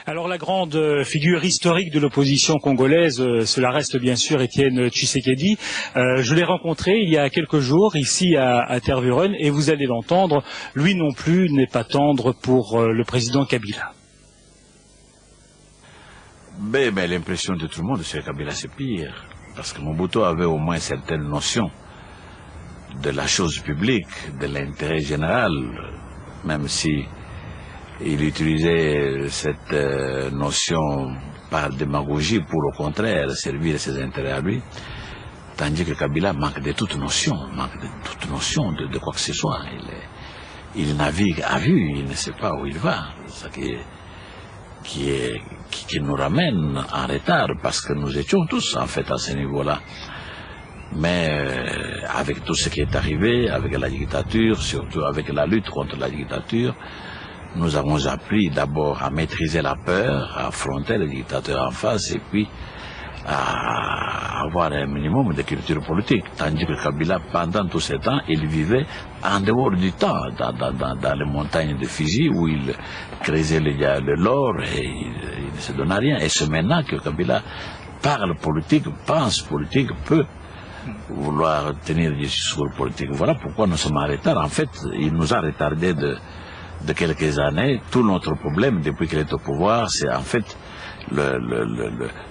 Alors la grande figure historique de l'opposition congolaise, cela reste bien sûr Étienne Tshisekedi. Je l'ai rencontré il y a quelques jours ici à Tervuren et vous allez l'entendre, lui non plus n'est pas tendre pour le président Kabila. Mais l'impression de tout le monde, c'est que Kabila c'est pire. Parce que Mobutu avait au moins certaines notions de la chose publique, de l'intérêt général, même si il utilisait cette notion par démagogie pour au contraire servir ses intérêts à lui, tandis que Kabila manque de toute notion, de quoi que ce soit. Il navigue à vue, il ne sait pas où il va. C'est ça qui nous ramène en retard, parce que nous étions tous en fait à ce niveau-là. Mais avec tout ce qui est arrivé, avec la dictature, surtout avec la lutte contre la dictature, nous avons appris d'abord à maîtriser la peur, à affronter le dictateur en face et puis à avoir un minimum de culture politique. Tandis que Kabila, pendant tout ce temps, il vivait en dehors du temps, dans les montagnes de Fiji où il creusait l'or et il ne se donnait rien. Et c'est maintenant que Kabila parle politique, pense politique, peut vouloir tenir des discours politiques. Voilà pourquoi nous sommes en retard. En fait, il nous a retardé de quelques années. Tout notre problème depuis qu'il est au pouvoir, c'est en fait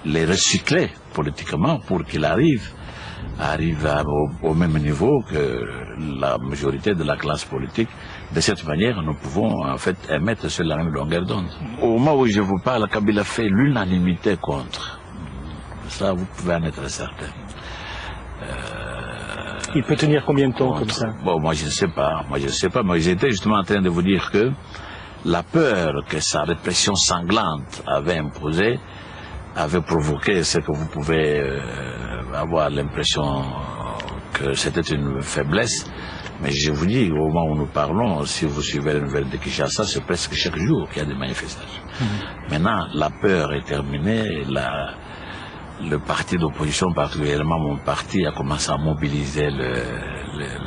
les recycler politiquement pour qu'il arrive au même niveau que la majorité de la classe politique. De cette manière, nous pouvons en fait émettre sur la même longueur d'onde. Au moment où je vous parle, Kabila fait l'unanimité contre. Ça, vous pouvez en être certain. Il peut tenir combien de temps comme ça? Bon, moi je ne sais pas, mais j'étais justement en train de vous dire que la peur que sa répression sanglante avait imposée avait provoqué ce que vous pouvez avoir l'impression que c'était une faiblesse. Mais je vous dis, au moment où nous parlons, si vous suivez les nouvelles de Kinshasa, c'est presque chaque jour qu'il y a des manifestations. Maintenant, la peur est terminée, le parti d'opposition, particulièrement mon parti, a commencé à mobiliser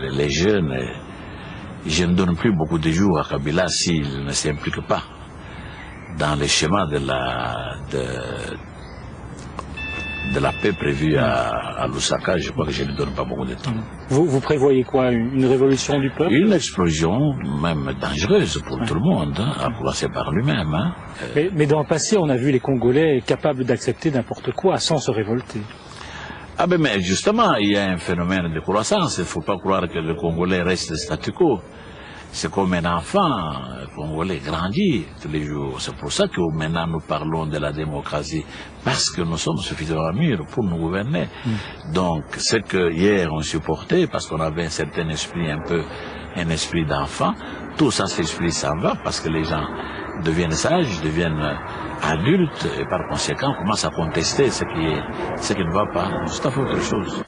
les jeunes. Et je ne donne plus beaucoup de jours à Kabila s'il ne s'implique pas dans les schémas de la paix prévue à Lusaka. Je crois que je ne donne pas beaucoup de temps. Vous prévoyez quoi? Une révolution du peuple? Une explosion, même dangereuse pour tout le monde, hein, à commencer par lui-même. Hein. Mais dans le passé, on a vu les Congolais capables d'accepter n'importe quoi sans se révolter. Ah ben mais justement, il y a un phénomène de croissance. Il ne faut pas croire que le Congolais reste statu quo. C'est comme un enfant congolais grandit tous les jours. C'est pour ça que maintenant nous parlons de la démocratie, parce que nous sommes suffisamment mûrs pour nous gouverner. Donc ce que hier on supportait, parce qu'on avait un certain esprit, un esprit d'enfant, tout ça, cet esprit s'en va, parce que les gens deviennent sages, deviennent adultes, et par conséquent commencent à contester ce qui ne va pas. C'est tout à fait autre chose.